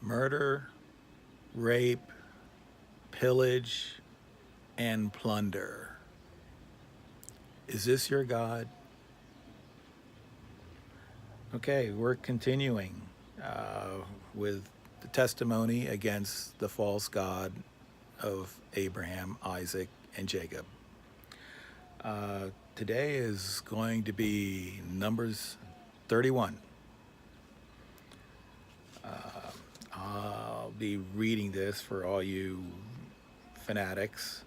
murder, rape, pillage, and plunder. Is this your God? Okay, we're continuing with the testimony against the false God of Abraham, Isaac, and Jacob. Today is going to be Numbers 31. I'll be reading this for all you fanatics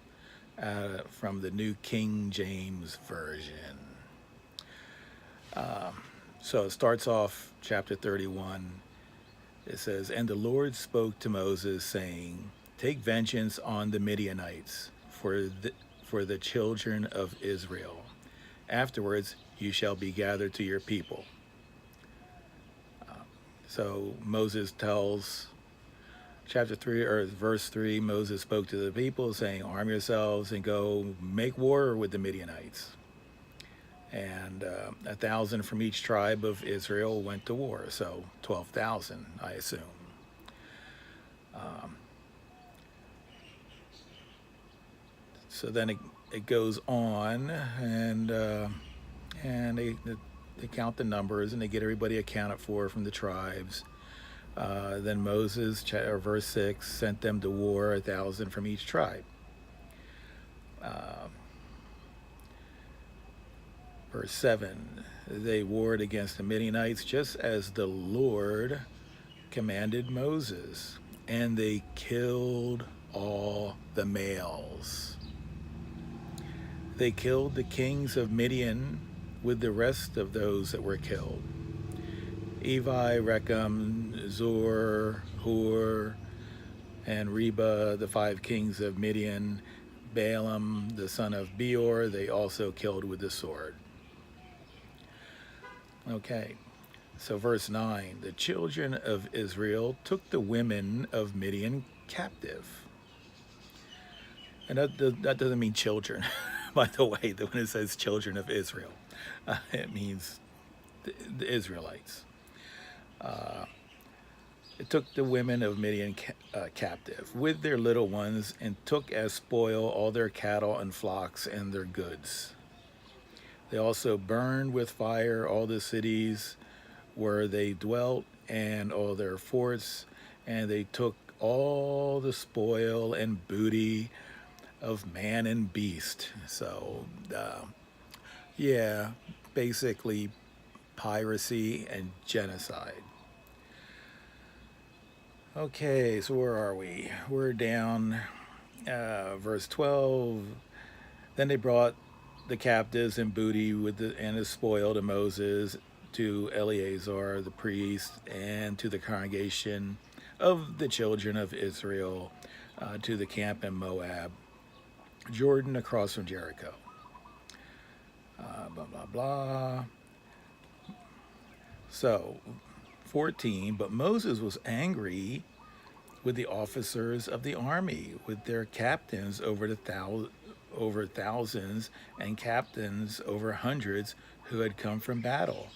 from the New King James Version. So it starts off chapter 31. It says, "And the Lord spoke to Moses, saying, Take vengeance on the Midianites for the children of Israel. Afterwards you shall be gathered to your people." So Moses tells, chapter 3 or verse 3, Moses spoke to the people saying, "Arm yourselves and go make war with the Midianites." And 1,000 from each tribe of Israel went to war, so 12,000, I assume. So then it goes on, and they count the numbers and they get everybody accounted for from the tribes. Then Moses, verse 6, sent them to war, 1,000 from each tribe. Verse 7, they warred against the Midianites just as the Lord commanded Moses, and they killed all the males. They killed the kings of Midian with the rest of those that were killed: Evi, Rechem, Zur, Hur, and Reba, the 5 kings of Midian. Balaam, the son of Beor, they also killed with the sword. Okay, so verse 9, the children of Israel took the women of Midian captive. And that doesn't mean children, by the way, when it says children of Israel. It means the Israelites. It took the women of Midian captive with their little ones, and took as spoil all their cattle and flocks and their goods. They also burned with fire all the cities where they dwelt and all their forts, and they took all the spoil and booty of man and beast. So, yeah, basically piracy and genocide. Okay, so where are we? We're down verse 12. Then they brought the captives and booty and the spoil to Moses, to Eleazar the priest, and to the congregation of the children of Israel, to the camp in Moab, Jordan across from Jericho. Blah, blah, blah. So, 14, but Moses was angry with the officers of the army, with their captains over thousands and captains over hundreds who had come from battle.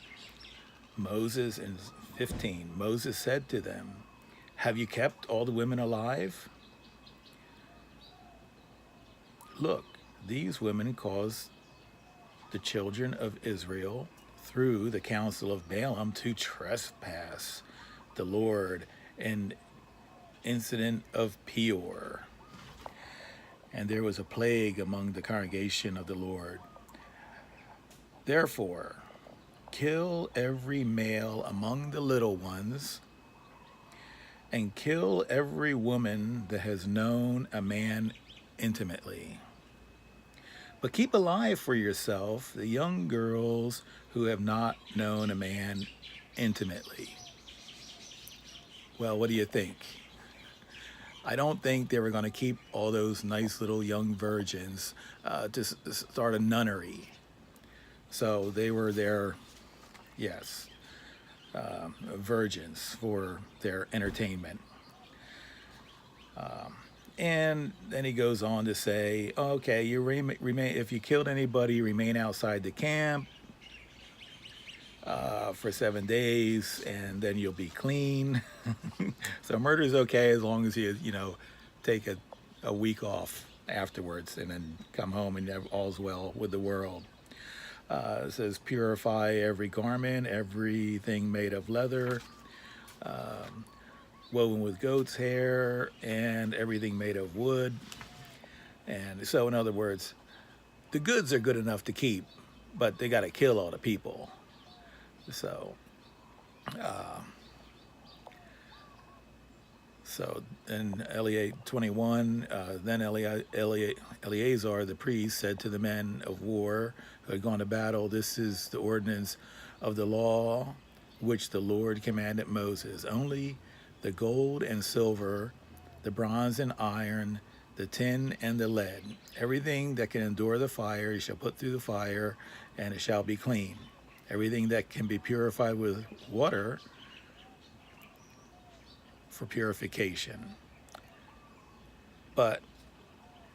Moses, in 15, Moses said to them, "Have you kept all the women alive? Look, these women caused the children of Israel through the counsel of Balaam to trespass the Lord in incident of Peor. And there was a plague among the congregation of the Lord. Therefore, kill every male among the little ones, and kill every woman that has known a man intimately. But keep alive for yourself the young girls who have not known a man intimately." Well, what do you think? I don't think they were going to keep all those nice little young virgins to start a nunnery. So they were there, yes, virgins for their entertainment. And then he goes on to say, okay, you remain, if you killed anybody, remain outside the camp. for 7 days, and then you'll be clean. So murder is okay as long as you take a week off afterwards and then come home and all's well with the world. It says purify every garment, everything made of leather, woven with goat's hair, and everything made of wood. And so, in other words, the goods are good enough to keep, but they got to kill all the people. So, so in Eliah 21, then Eleazar the priest said to the men of war who had gone to battle, "This is the ordinance of the law which the Lord commanded Moses. Only the gold and silver, the bronze and iron, the tin and the lead, everything that can endure the fire, you shall put through the fire, and it shall be clean. Everything that can be purified with water for purification. But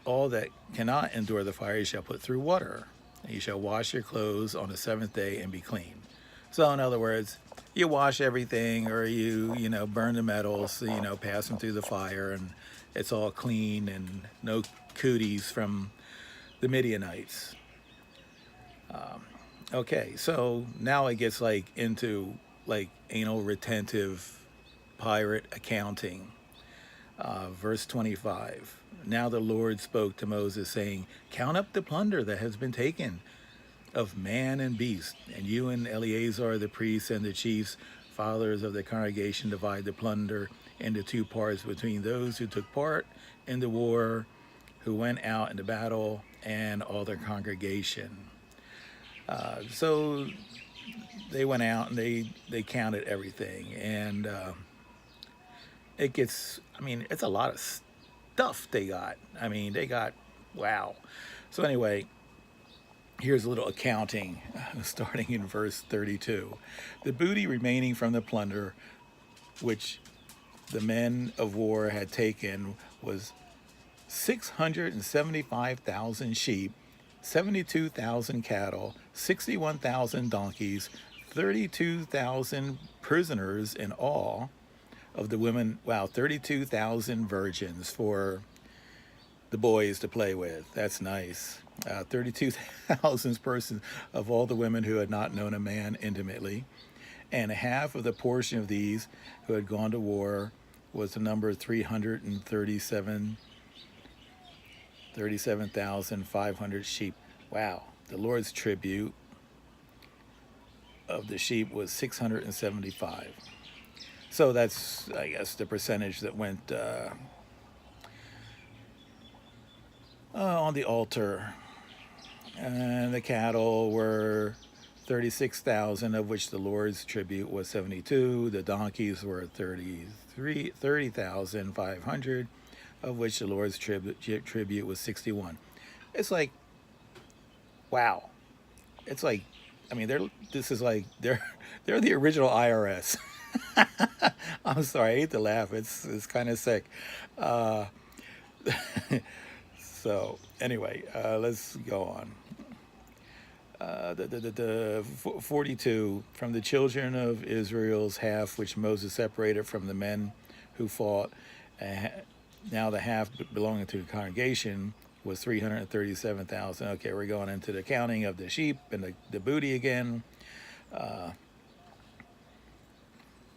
all that cannot endure the fire, you shall put through water. And you shall wash your clothes on the seventh day and be clean." So in other words, you wash everything, or you burn the metals, pass them through the fire, and it's all clean and no cooties from the Midianites. Okay, so now it gets into anal retentive pirate accounting. Verse 25. Now the Lord spoke to Moses, saying, "Count up the plunder that has been taken of man and beast, and you and Eleazar the priest and the chiefs, fathers of the congregation, divide the plunder into two parts between those who took part in the war, who went out into battle, and all their congregation." So they went out and they counted everything, and it's a lot of stuff they got. Wow. So anyway, here's a little accounting starting in verse 32. The booty remaining from the plunder which the men of war had taken was 675,000 sheep, 72,000 cattle, 61,000 donkeys, 32,000 prisoners in all of the women. Wow, 32,000 virgins for the boys to play with. That's nice. 32,000 persons of all the women who had not known a man intimately. And half of the portion of these who had gone to war was the number 37,500 sheep. Wow. The Lord's tribute of the sheep was 675. So that's, I guess, the percentage that went on the altar. And the cattle were 36,000, of which the Lord's tribute was 72. The donkeys were 30,500, of which the Lord's tribute was 61. It's like, wow. It's like, they're the original IRS. I'm sorry, I hate to laugh. It's kind of sick. So anyway, let's go on. 42, from the children of Israel's half, which Moses separated from the men who fought, now the half belonging to the congregation was 337,000. Okay, we're going into the counting of the sheep and the booty again.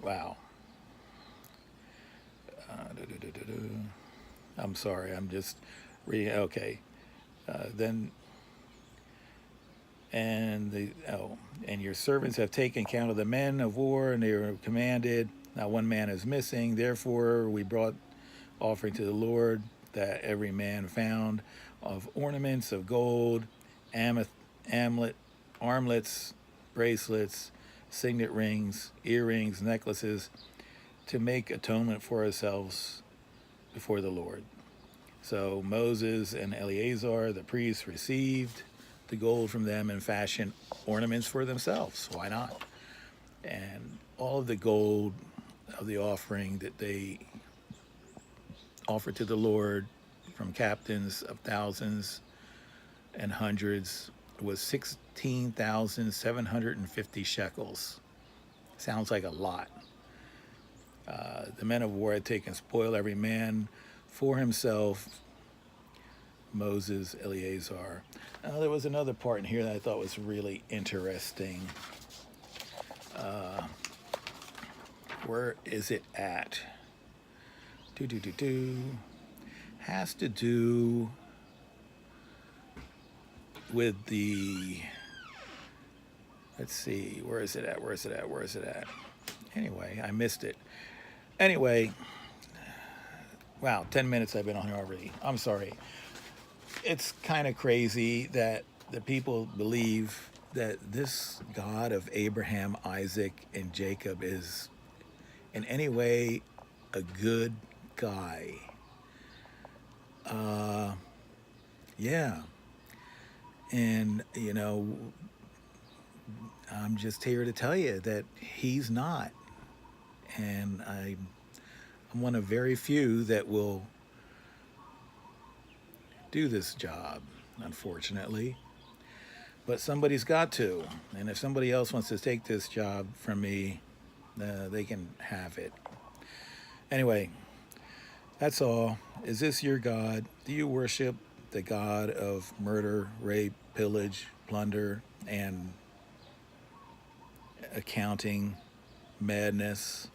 Wow. I'm sorry, I'm just reading. Okay. Then and your servants have taken count of the men of war, and they were commanded. Now one man is missing. Therefore we brought offering to the Lord, that every man found of ornaments of gold, armlets, bracelets, signet rings, earrings, necklaces, to make atonement for ourselves before the Lord. So Moses and Eleazar the priest received the gold from them and fashioned ornaments for themselves. Why not? And all of the gold of the offering that they offered to the Lord, from captains of thousands and hundreds, was 16,750 shekels. Sounds like a lot. The men of war had taken spoil, every man for himself. Moses, Eleazar. Now, there was another part in here that I thought was really interesting. Where is it at? Has to do with the, let's see, where is it at? Anyway, I missed it. Anyway, wow, 10 minutes I've been on here already. I'm sorry. It's kind of crazy that the people believe that this God of Abraham, Isaac, and Jacob is in any way a good guy. Yeah. And, I'm just here to tell you that he's not. And I'm one of very few that will do this job, unfortunately. But somebody's got to. And if somebody else wants to take this job from me, they can have it. Anyway, that's all. Is this your God? Do you worship the God of murder, rape, pillage, plunder, and accounting madness?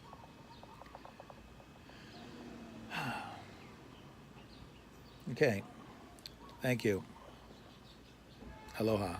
Okay. Thank you. Aloha.